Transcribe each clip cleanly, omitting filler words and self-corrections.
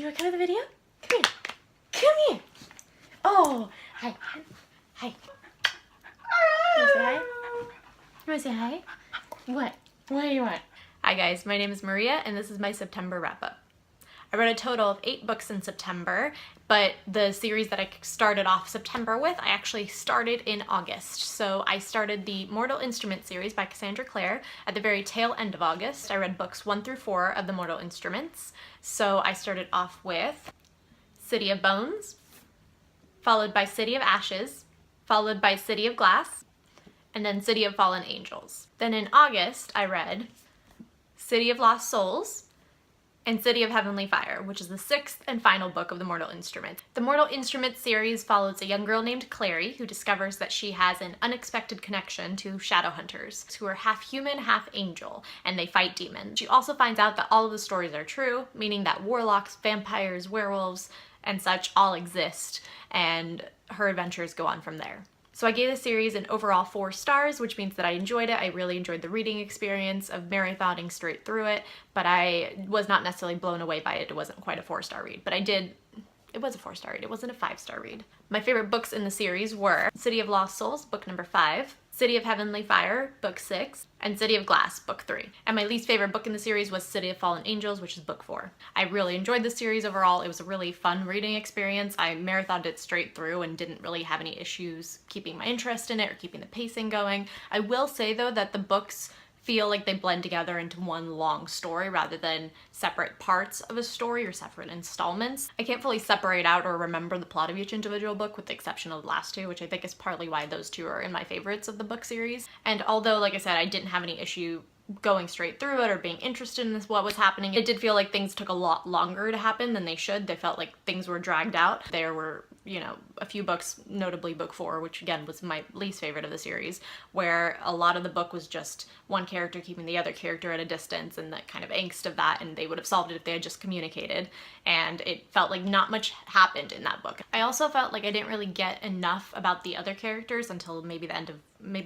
Do you want to come to the video? Come here. Come here. Oh, hi. Hi. You want to say hi? You want to say hi? What? What do you want? Hi guys, my name is Maria and this is my September wrap-up. I read a total of 8 books in September, but the series that I started off September with, I actually started in August. So I started the Mortal Instruments series by Cassandra Clare at the very tail end of August. I read books 1 through 4 of the Mortal Instruments. So I started off with City of Bones, followed by City of Ashes, followed by City of Glass, and then City of Fallen Angels. Then in August, I read City of Lost Souls, and City of Heavenly Fire, which is the 6th and final book of the Mortal Instruments. The Mortal Instruments series follows a young girl named Clary who discovers that she has an unexpected connection to Shadowhunters, who are half human, half angel, and they fight demons. She also finds out that all of the stories are true, meaning that warlocks, vampires, werewolves, and such all exist, and her adventures go on from there. So I gave the series an overall 4 stars, which means that I enjoyed it. I really enjoyed the reading experience of marathoning straight through it, but I was not necessarily blown away by it. It wasn't quite a 4-star read, but it was a 4-star read. It wasn't a 5-star read. My favorite books in the series were City of Lost Souls, book number 5, City of Heavenly Fire, book 6, and City of Glass, book 3. And my least favorite book in the series was City of Fallen Angels, which is book 4. I really enjoyed the series overall. It was a really fun reading experience. I marathoned it straight through and didn't really have any issues keeping my interest in it or keeping the pacing going. I will say though that the books feel like they blend together into one long story rather than separate parts of a story or separate installments. I can't fully separate out or remember the plot of each individual book with the exception of the last 2, which I think is partly why those 2 are in my favorites of the book series. And although, like I said, I didn't have any issue going straight through it or being interested in what was happening, it did feel like things took a lot longer to happen than they should. They felt like things were dragged out. There were, you know, a few books, notably book 4, which again was my least favorite of the series, where a lot of the book was just one character keeping the other character at a distance and that kind of angst of that, and they would have solved it if they had just communicated, and it felt like not much happened in that book. I also felt like I didn't really get enough about the other characters until maybe the end of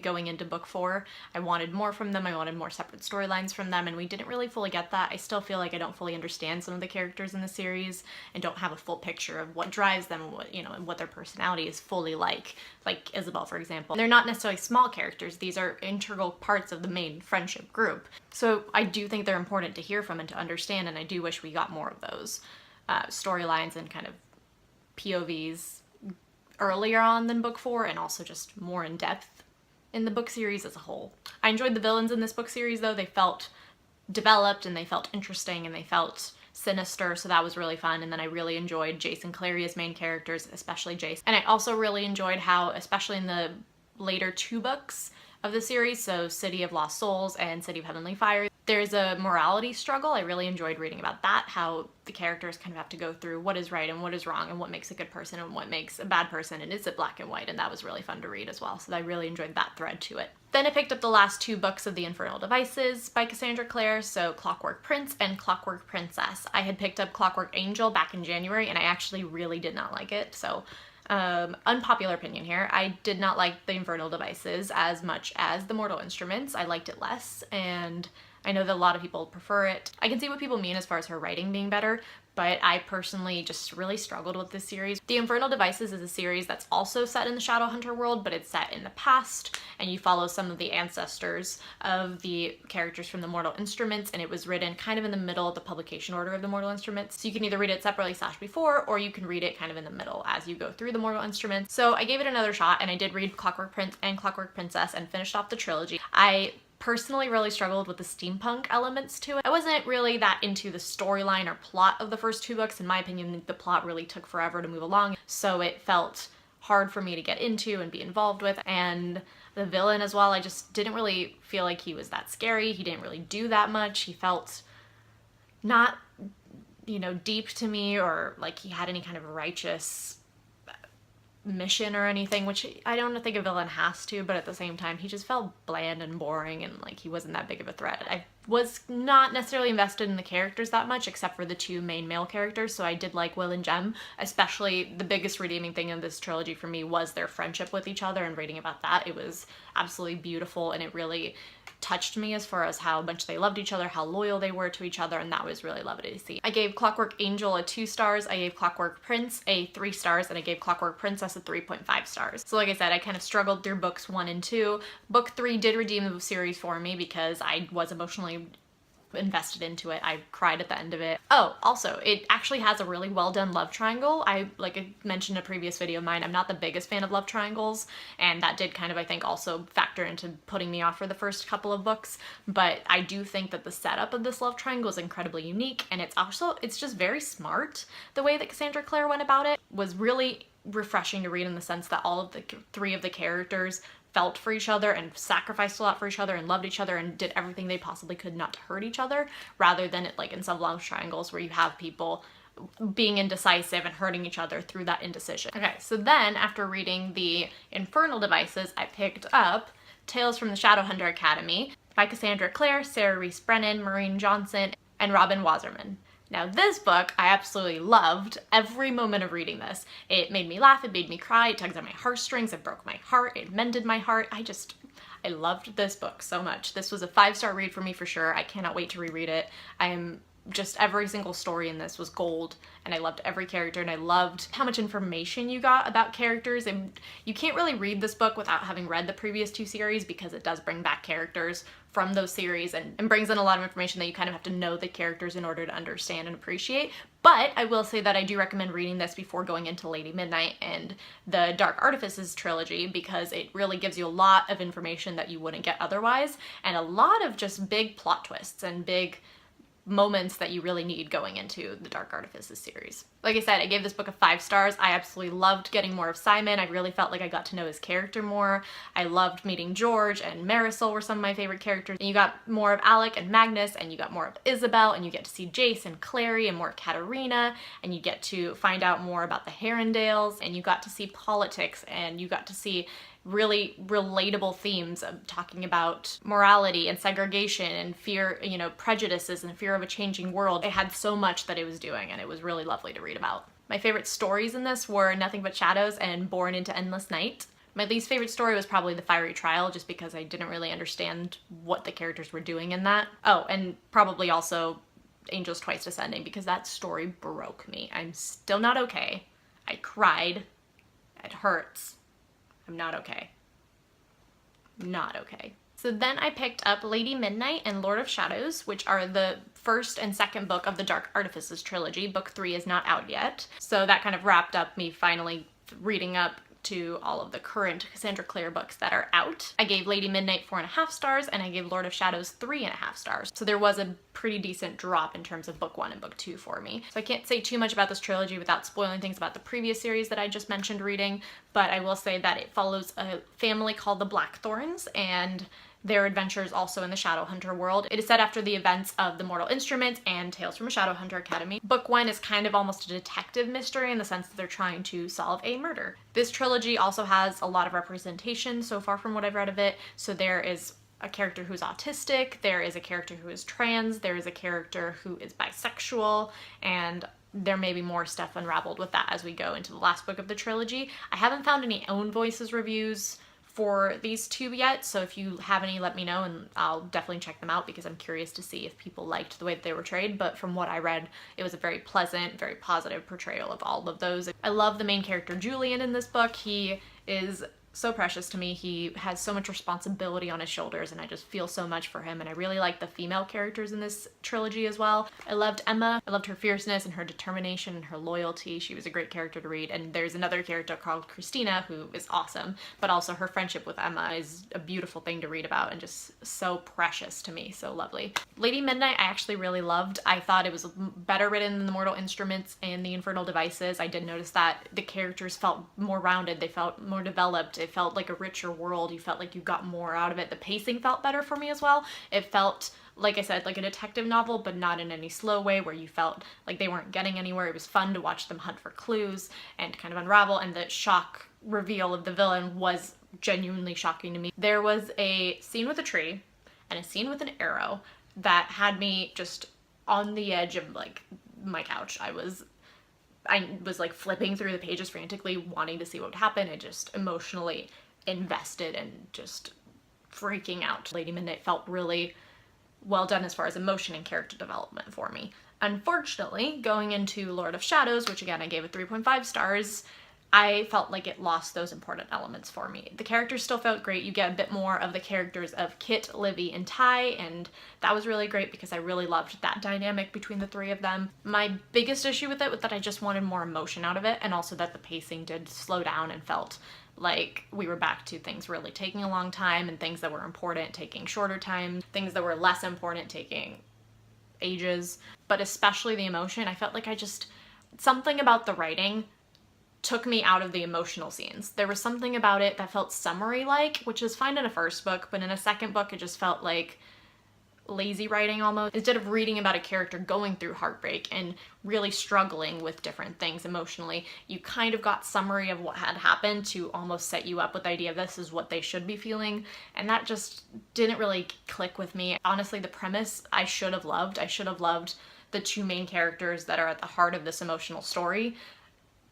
going into book 4. I wanted more from them. I wanted more separate storylines from them, and we didn't really fully get that. I still feel like I don't fully understand some of the characters in the series and don't have a full picture of what drives them and what, you know, and what their personality is fully like Isabel, for example. They're not necessarily small characters. These are integral parts of the main friendship group. So I do think they're important to hear from and to understand, and I do wish we got more of those storylines and kind of POVs earlier on than book 4, and also just more in depth in the book series as a whole. I enjoyed the villains in this book series though. They felt developed and they felt interesting and they felt sinister, so that was really fun. And then I really enjoyed Jace and Clary as main characters, especially Jace. And I also really enjoyed how, especially in the later 2 books of the series, so City of Lost Souls and City of Heavenly Fire, there's a morality struggle. I really enjoyed reading about that, how the characters kind of have to go through what is right and what is wrong and what makes a good person and what makes a bad person, and is it black and white, and that was really fun to read as well. So I really enjoyed that thread to it. Then I picked up the last 2 books of the Infernal Devices by Cassandra Clare, so Clockwork Prince and Clockwork Princess. I had picked up Clockwork Angel back in January and I actually really did not like it, so unpopular opinion here. I did not like the Infernal Devices as much as the Mortal Instruments. I liked it less, and I know that a lot of people prefer it. I can see what people mean as far as her writing being better, but I personally just really struggled with this series. The Infernal Devices is a series that's also set in the Shadowhunter world, but it's set in the past, and you follow some of the ancestors of the characters from the Mortal Instruments, and it was written kind of in the middle of the publication order of the Mortal Instruments. So you can either read it separately / before, or you can read it kind of in the middle as you go through the Mortal Instruments. So I gave it another shot, and I did read Clockwork Prince and Clockwork Princess and finished off the trilogy. I personally really struggled with the steampunk elements to it. I wasn't really that into the storyline or plot of the first 2 books. In my opinion, the plot really took forever to move along, so it felt hard for me to get into and be involved with. And the villain as well, I just didn't really feel like he was that scary. He didn't really do that much. He felt not, you know, deep to me, or like he had any kind of righteous mission or anything, which I don't think a villain has to, but at the same time he just felt bland and boring, and like he wasn't that big of a threat. I was not necessarily invested in the characters that much, except for the two main male characters, so I did like Will and Jem. Especially the biggest redeeming thing in this trilogy for me was their friendship with each other, and reading about that, it was absolutely beautiful, and it really touched me as far as how much they loved each other, how loyal they were to each other, and that was really lovely to see. I gave Clockwork Angel a 2 stars, I gave Clockwork Prince a 3 stars, and I gave Clockwork Princess a 3.5 stars. So like I said, I kind of struggled through books 1 and 2. Book 3 did redeem the series for me because I was emotionally invested into it. I cried at the end of it. Oh, also, it actually has a really well done love triangle. Like I mentioned in a previous video of mine, I'm not the biggest fan of love triangles, and that did kind of, I think, also factor into putting me off for the first couple of books, but I do think that the setup of this love triangle is incredibly unique, and it's just very smart. The way that Cassandra Clare went about it was really refreshing to read, in the sense that all of the 3 of the characters felt for each other and sacrificed a lot for each other and loved each other and did everything they possibly could not to hurt each other, rather than it like in some love triangles where you have people being indecisive and hurting each other through that indecision. Okay, so then after reading the Infernal Devices, I picked up Tales from the Shadowhunter Academy by Cassandra Clare, Sarah Rees Brennan, Maureen Johnson, and Robin Wasserman. Now this book, I absolutely loved every moment of reading this. It made me laugh, it made me cry, it tugs at my heartstrings, it broke my heart, it mended my heart. I loved this book so much. This was a 5-star read for me for sure. I cannot wait to reread it. Every single story in this was gold, and I loved every character, and I loved how much information you got about characters. And you can't really read this book without having read the previous 2 series, because it does bring back characters from those series and brings in a lot of information that you kind of have to know the characters in order to understand and appreciate. But I will say that I do recommend reading this before going into Lady Midnight and the Dark Artifices trilogy, because it really gives you a lot of information that you wouldn't get otherwise, and a lot of just big plot twists and big moments that you really need going into the Dark Artifices series. Like I said, I gave this book a 5 stars. I absolutely loved getting more of Simon. I really felt like I got to know his character more. I loved meeting George and Marisol were some of my favorite characters. And you got more of Alec and Magnus, and you got more of Isabel, and you get to see Jace and Clary and more of Katerina, and you get to find out more about the Herondales, and you got to see politics, and you got to see really relatable themes of talking about morality and segregation and fear, prejudices and fear of a changing world. It had so much that it was doing, and it was really lovely to read about. My favorite stories in this were Nothing But Shadows and Born into Endless Night. My least favorite story was probably The Fiery Trial, just because I didn't really understand what the characters were doing in that. Oh, and probably also Angels Twice Descending, because that story broke me. I'm still not okay. I cried. It hurts. I'm not okay. Not okay. So then I picked up Lady Midnight and Lord of Shadows, which are the first and second book of the Dark Artifices trilogy. Book 3 is not out yet. So that kind of wrapped up me finally reading up to all of the current Cassandra Clare books that are out. I gave Lady Midnight 4.5 stars, and I gave Lord of Shadows 3.5 stars. So there was a pretty decent drop in terms of book 1 and book 2 for me. So I can't say too much about this trilogy without spoiling things about the previous series that I just mentioned reading, but I will say that it follows a family called the Thorns and their adventures also in the Shadowhunter world. It is set after the events of The Mortal Instruments and Tales from a Shadowhunter Academy. Book 1 is kind of almost a detective mystery in the sense that they're trying to solve a murder. This trilogy also has a lot of representation so far from what I've read of it. So there is a character who's autistic, there is a character who is trans, there is a character who is bisexual, and there may be more stuff unraveled with that as we go into the last book of the trilogy. I haven't found any Own Voices reviews for these 2 yet, so if you have any, let me know, and I'll definitely check them out, because I'm curious to see if people liked the way that they were portrayed. But from what I read, it was a very pleasant, very positive portrayal of all of those. I love the main character Julian in this book. He is so precious to me. He has so much responsibility on his shoulders, and I just feel so much for him, and I really like the female characters in this trilogy as well. I loved Emma. I loved her fierceness and her determination and her loyalty. She was a great character to read. And there's another character called Christina who is awesome, but also her friendship with Emma is a beautiful thing to read about and just so precious to me, so lovely. Lady Midnight I actually really loved. I thought it was better written than The Mortal Instruments and the Infernal Devices. I did notice that the characters felt more rounded, they felt more developed. It felt like a richer world. You felt like you got more out of it. The pacing felt better for me as well. It felt, like I said, like a detective novel, but not in any slow way where you felt like they weren't getting anywhere. It was fun to watch them hunt for clues and kind of unravel, and the shock reveal of the villain was genuinely shocking to me. There was a scene with a tree and a scene with an arrow that had me just on the edge of like my couch. I was like flipping through the pages frantically, wanting to see what would happen, and just emotionally invested and just freaking out. Lady Midnight felt really well done as far as emotion and character development for me. Unfortunately, going into Lord of Shadows, which again I gave it 3.5 stars, I felt like it lost those important elements for me. The characters still felt great. You get a bit more of the characters of Kit, Livy, and Ty, and that was really great because I really loved that dynamic between the three of them. My biggest issue with it was that I just wanted more emotion out of it, and also that the pacing did slow down and felt like we were back to things really taking a long time, and things that were important taking shorter time, things that were less important taking ages. But especially the emotion, I felt like something about the writing took me out of the emotional scenes. There was something about it that felt summary-like, which is fine in a first book, but in a second book it just felt like lazy writing almost. Instead of reading about a character going through heartbreak and really struggling with different things emotionally, you kind of got summary of what had happened to almost set you up with the idea of this is what they should be feeling, and that just didn't really click with me. Honestly, the premise I should have loved. I should have loved the two main characters that are at the heart of this emotional story,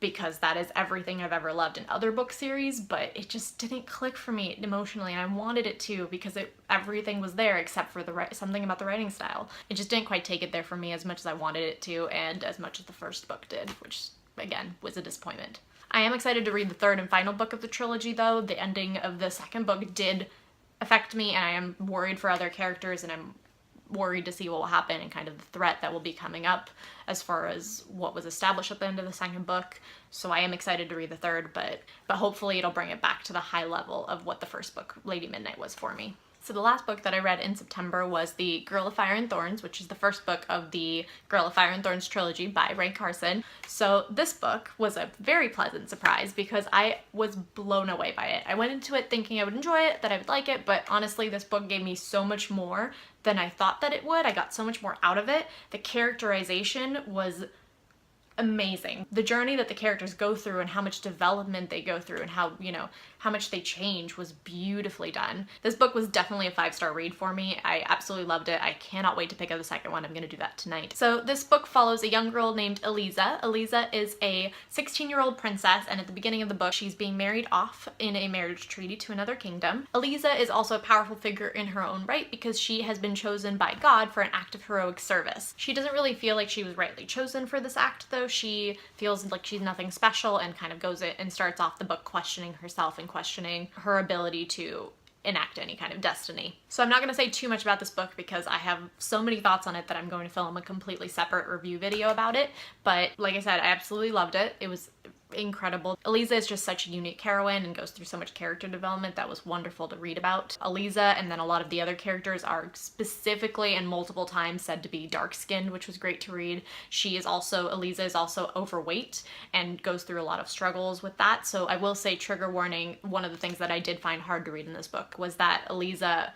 because that is everything I've ever loved in other book series, but it just didn't click for me emotionally, and I wanted it to because everything was there except for something about the writing style. It just didn't quite take it there for me as much as I wanted it to, and as much as the first book did, which again was a disappointment. I am excited to read the third and final book of the trilogy though. The ending of the second book did affect me, and I am worried for other characters, and I'm worried to see what will happen and kind of the threat that will be coming up as far as what was established at the end of the second book. So I am excited to read the third, but hopefully it'll bring it back to the high level of what the first book, Lady Midnight, was for me. So the last book that I read in September was The Girl of Fire and Thorns, which is the first book of the Girl of Fire and Thorns trilogy by Carson. So this book was a very pleasant surprise because I was blown away by it. I went into it thinking I would enjoy it, that I would like it, but honestly this book gave me so much more than I thought that it would. I got so much more out of it. The characterization was amazing. The journey that the characters go through and how much development they go through and how, how much they change was beautifully done. This book was definitely a 5-star read for me. I absolutely loved it. I cannot wait to pick up the second one. I'm gonna do that tonight. So this book follows a young girl named Eliza. Eliza is a 16-year-old princess, and at the beginning of the book, she's being married off in a marriage treaty to another kingdom. Eliza is also a powerful figure in her own right because she has been chosen by God for an act of heroic service. She doesn't really feel like she was rightly chosen for this act though. She feels like she's nothing special and kind of goes it and starts off the book questioning herself and questioning her ability to enact any kind of destiny. So I'm not going to say too much about this book because I have so many thoughts on it that I'm going to film a completely separate review video about it, but like I said, I absolutely loved it. It was incredible. Eliza is just such a unique heroine and goes through so much character development that was wonderful to read about. Eliza and then a lot of the other characters are specifically and multiple times said to be dark-skinned, which was great to read. Eliza is also overweight and goes through a lot of struggles with that. So I will say, trigger warning, one of the things that I did find hard to read in this book was that Eliza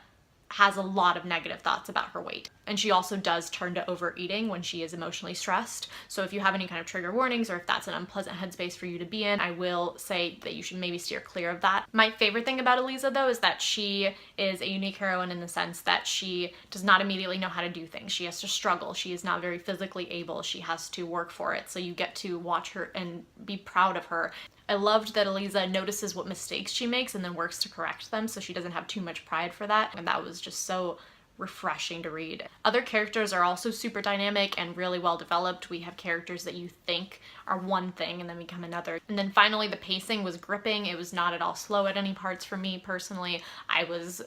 has a lot of negative thoughts about her weight. And she also does turn to overeating when she is emotionally stressed. So if you have any kind of trigger warnings or if that's an unpleasant headspace for you to be in, I will say that you should maybe steer clear of that. My favorite thing about Eliza though is that she is a unique heroine in the sense that she does not immediately know how to do things. She has to struggle. She is not very physically able. She has to work for it. So you get to watch her and be proud of her. I loved that Eliza notices what mistakes she makes and then works to correct them, so she doesn't have too much pride for that, and that was just so refreshing to read. Other characters are also super dynamic and really well developed. We have characters that you think are one thing and then become another. And then finally the pacing was gripping. It was not at all slow at any parts for me personally. I was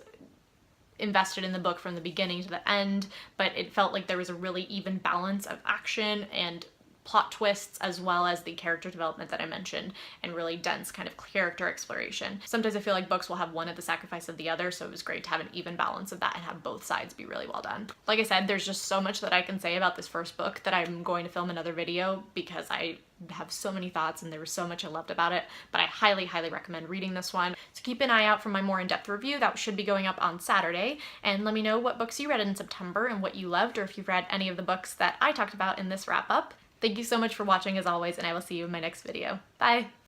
invested in the book from the beginning to the end, but it felt like there was a really even balance of action and plot twists as well as the character development that I mentioned, and really dense kind of character exploration. Sometimes I feel like books will have one at the sacrifice of the other, so it was great to have an even balance of that and have both sides be really well done. Like I said, there's just so much that I can say about this first book that I'm going to film another video because I have so many thoughts and there was so much I loved about it, but I highly, highly recommend reading this one. So keep an eye out for my more in-depth review. That should be going up on Saturday, and let me know what books you read in September and what you loved, or if you've read any of the books that I talked about in this wrap-up. Thank you so much for watching as always, and I will see you in my next video. Bye!